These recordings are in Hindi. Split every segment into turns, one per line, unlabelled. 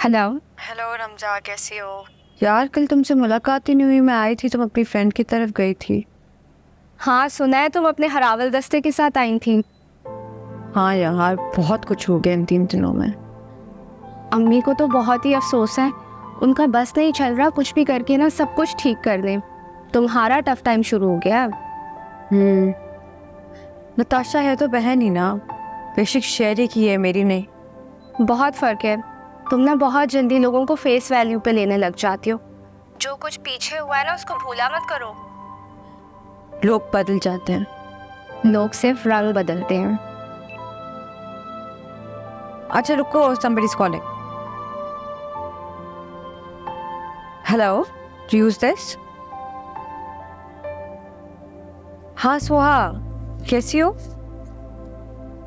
हेलो।
हेलो रमजा, कैसी हो?
यार कल तुमसे मुलाकात ही नहीं हुई। मैं आई थी, तुम अपनी फ्रेंड की तरफ गई थी।
हाँ सुना है, तुम अपने हरावल दस्ते के साथ आई थी।
हाँ यार, बहुत कुछ हो गया इन 3 दिनों में।
अम्मी को तो बहुत ही अफसोस है। उनका बस नहीं चल रहा, कुछ भी करके ना सब कुछ ठीक कर दें। तुम्हारा टफ टाइम शुरू हो गया।
नताशा है तो बहन ही ना, बेशक शेयर ही की है, मेरी नहीं।
बहुत फ़र्क है। तुम ना बहुत जल्दी लोगों को फेस वैल्यू पे लेने लग जाती हो। जो कुछ पीछे हुआ है ना, उसको भूला मत करो।
लोग बदल जाते हैं।
लोग सिर्फ रंग बदलते हैं।
अच्छा रुको, somebody's calling. Hello, do you use this? हाँ सोहा, कैसी हो?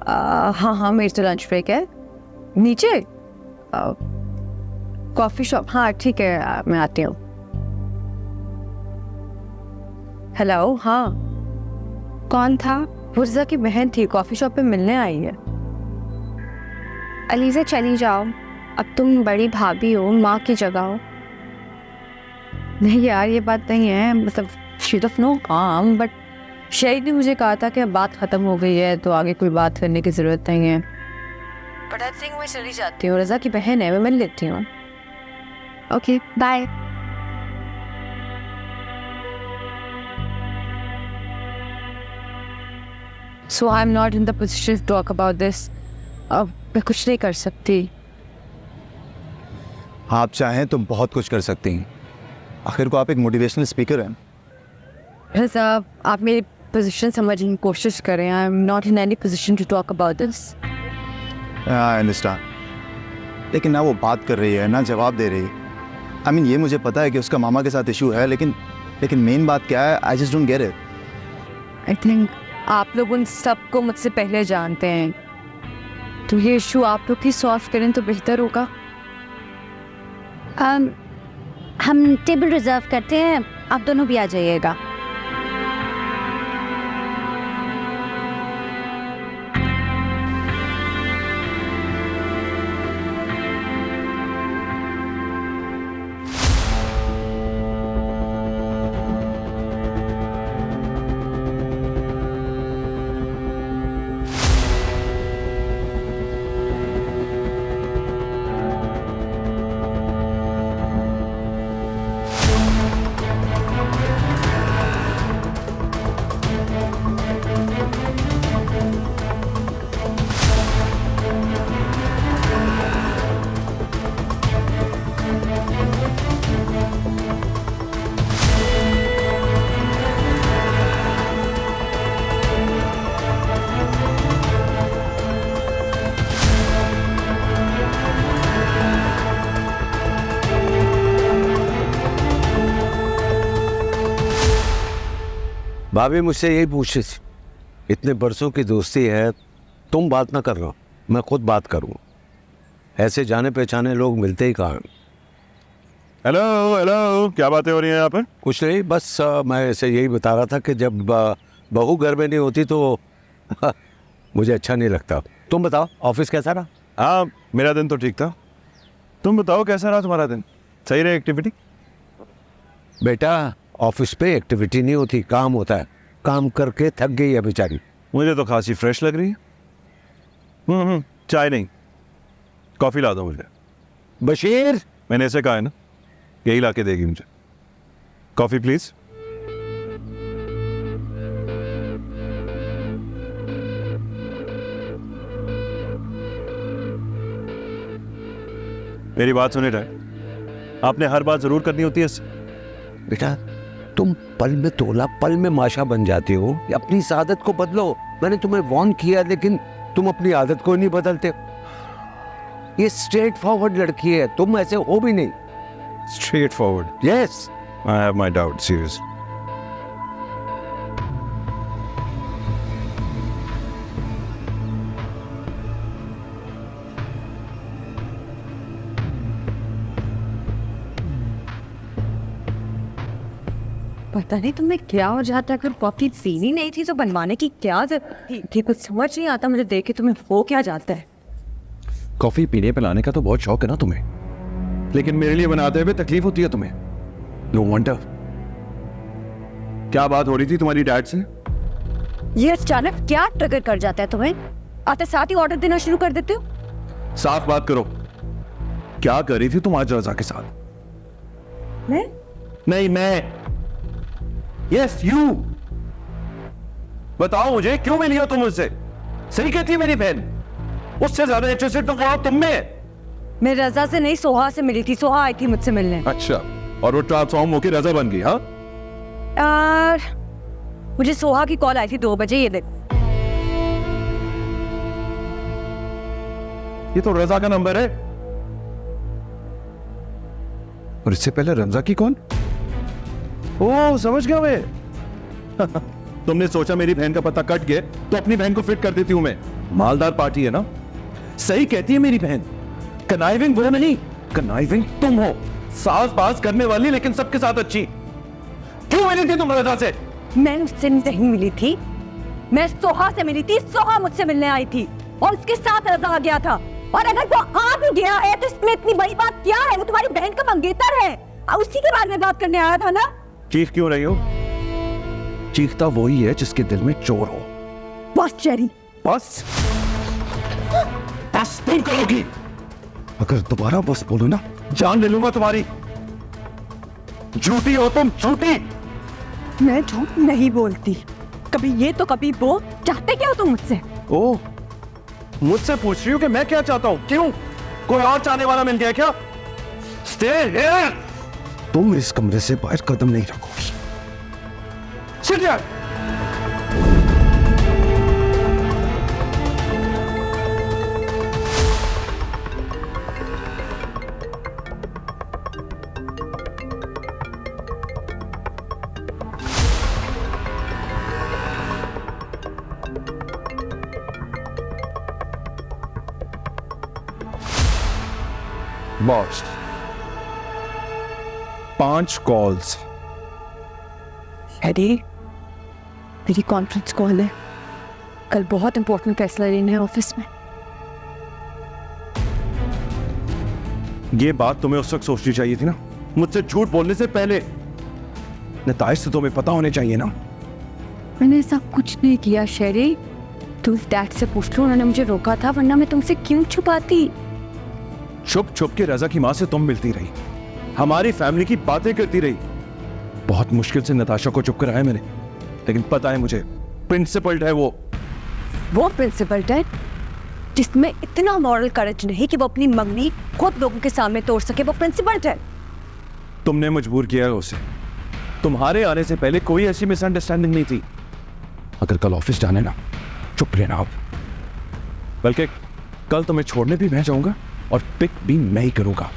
हाँ हाँ, मेरी तो लंच ब्रेक है। नीचे कॉफ़ी शॉप, हाँ ठीक है, मैं आती हूँ। हेलो, हाँ
कौन था?
हुर्जा की बहन थी, कॉफ़ी शॉप पे मिलने आई है।
अलीज़ा चली जाओ, अब तुम बड़ी भाभी हो, माँ की जगह हो।
नहीं यार, ये बात नहीं है, मतलब शी ऑफ नो काम, बट शहीद ने मुझे कहा था कि अब बात ख़त्म हो गई है तो आगे कोई बात करने की ज़रूरत नहीं है। बट आई थिंक मैं चली जाती हूँ, रज़ा की बहन है, मैं मिल लेती हूँ।
Okay bye.
So I'm not in the position to talk about this. अब मैं कुछ नहीं कर सकती।
आप चाहें तो बहुत कुछ कर सकती हैं। आखिर को आप एक मोटिवेशनल स्पीकर हैं।
रज़ा, आप मेरी पोजीशन समझने की कोशिश करें। I am not in any position to talk about this.
I understand, लेकिन ना वो बात कर रही है ना जवाब दे रही है। आई मीन ये मुझे पता है कि उसका मामा के साथ इशू है, लेकिन मेन बात क्या है? I just don't get it.
I think आप लोग उन सबको मुझसे पहले जानते हैं, तो ये इशू आप लोग ही सॉल्व करें तो बेहतर होगा।
हम टेबल रिजर्व करते हैं, आप दोनों भी आ जाइएगा।
भाभी मुझसे यही पूछ रही थी, इतने बरसों की दोस्ती है, तुम बात ना कर रहे हो, मैं खुद बात करूँ। ऐसे जाने पहचाने लोग मिलते ही कहाँ हैं।
हेलो हेलो, क्या बातें हो रही हैं यहाँ पर?
कुछ नहीं, बस मैं ऐसे यही बता रहा था कि जब बहू घर में नहीं होती तो मुझे अच्छा नहीं लगता। तुम बताओ, ऑफिस कैसा रहा?
हाँ, मेरा दिन तो ठीक था। तुम बताओ कैसा रहा तुम्हारा दिन? सही रही एक्टिविटी?
बेटा, ऑफिस पे एक्टिविटी नहीं होती, काम होता है। काम करके थक गई है बेचारी।
मुझे तो खासी फ्रेश लग रही है। चाय नहीं, कॉफ़ी ला दो मुझे।
बशीर,
मैंने ऐसे कहा है ना, यही ला के देगी मुझे। Coffee please. मेरी बात सुने रहे, आपने हर बात ज़रूर करनी होती है इससे।
बेटा, तुम पल में तोला पल में माशा बन जाती हो। अपनी इस आदत को बदलो। मैंने तुम्हें वार्न किया, लेकिन तुम अपनी आदत को नहीं बदलते। ये स्ट्रेट फॉरवर्ड लड़की है, तुम ऐसे हो भी नहीं।
Straight forward?
Yes.
I have my doubt, seriously.
पता नहीं तुम्हें क्या हो जाता है, अगर कॉफी पीनी नहीं थी तो बनवाने की क्या जरूरत थी? कुछ समझ नहीं आता मुझे देख के, तुम्हें हो क्या जाता है?
कॉफ़ी पीने पिलाने का तो बहुत शौक है ना तुम्हें। लेकिन मेरे लिए बनाते हुए तकलीफ होती है तुम्हें। No wonder. क्या बात हो रही थी तुम्हारी डैड से?
ये अचानक क्या ट्रिगर कर जाता है तुम्हें? आते साथ ही ऑर्डर देना शुरू कर देते हो।
साफ बात करो, क्या कर रही थी तुम आज रजा के साथ?
मैं?
नहीं मैं। Yes you. बताओ मुझे, क्यों मिली हो तुम मुझसे? सही कहती है मेरी बहन, उससे ज्यादा इंटरेस्टेड तो वो तुम में।
मैं रजा से नहीं, सोहा से मिली थी। सोहा आई थी मुझसे मिलने।
अच्छा, और वो ट्रांसफॉर्म होकर रजा बन गई? हाँ
यार, मुझे सोहा की कॉल आई थी 2 बजे। ये देख,
ये तो रजा का नंबर है। और इससे पहले रमजा की कौन? ओह समझ गया मैं। तुमने सोचा मेरी बहन का पता कट गया तो अपनी बहन को फिट कर देती हूं मैं। मालदार पार्टी है ना। सही कहती है मेरी बहन, कनाइविंग वो नहीं, कनाइविंग तुम हो। सास बास करने वाली लेकिन सबके साथ अच्छी। क्यों मिली थी तुम रजा से?
मैं उससे नहीं मिली थी, मैं सोहा से मिली थी। सोहा मुझसे मिलने आई थी और उसके साथ रजा आ गया था। और अगर वो आ भी गया है तो इसमें इतनी बड़ी बात क्या है? वो तुम्हारी बहन का मंगेतर है और उसी के बारे में बात करने आया था ना।
चीख क्यों रही हो? चीखता वही है जिसके दिल में चोर हो।
बस चेरी,
बस बस तुम करोगी। अगर दोबारा बस बोलो ना, जान ले लूंगा तुम्हारी। झूठी हो तुम, झूठी।
मैं झूठ नहीं बोलती। कभी ये तो कभी वो। चाहते क्या हो तुम मुझसे?
ओह, मुझसे पूछ रही हो कि मैं क्या चाहता हूं? क्यों, कोई और चाहने वाला मिल गया क्या? Stay here. तुम इस कमरे से बाहर कदम नहीं रखोगी। Sit here. Boss, 5 calls.
Eddie, मेरी कॉन्फ्रेंस कॉल है, कल बहुत इंपॉर्टेंट फैसला लेना है ऑफिस में।
ये बात तुम्हें उस वक्त सोचनी चाहिए थी ना, मुझसे झूठ बोलने से पहले। नताइज तो तुम्हें पता होने चाहिए ना।
मैंने ऐसा कुछ नहीं किया शेरी। तुम डैड से पूछ लो, उन्होंने मुझे रोका था, वरना मैं तुमसे क्यों छुपाती।
छुप छुप के रजा की माँ से तुम मिलती रही, हमारी फैमिली की बातें करती रही। बहुत मुश्किल से नताशा को चुप कराया मैंने, लेकिन पता है मुझे, प्रिंसिपल्ड है वो
प्रिंसिपल है जिसमें इतना मॉरल करेज नहीं कि वो अपनी मंगनी खुद लोगों के सामने तोड़ सके। वो प्रिंसिपल है।
तुमने मजबूर किया है उसे। तुम्हारे आने से पहले कोई ऐसी मिसअंडरस्टैंडिंग नहीं थी। अगर कल ऑफिस जाने ना, चुप रहना आप। बल्कि कल तुम्हें छोड़ने भी मैं जाऊंगा और पिक भी मैं ही करूंगा।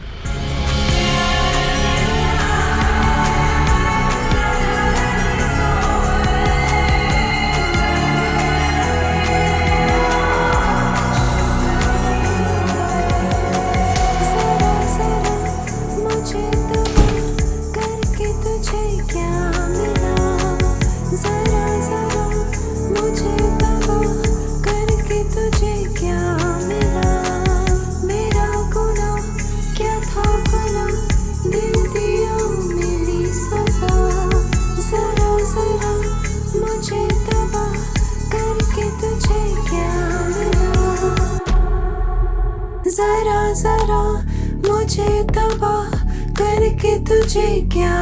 जरा जरा मुझे तबाह करके तुझे क्या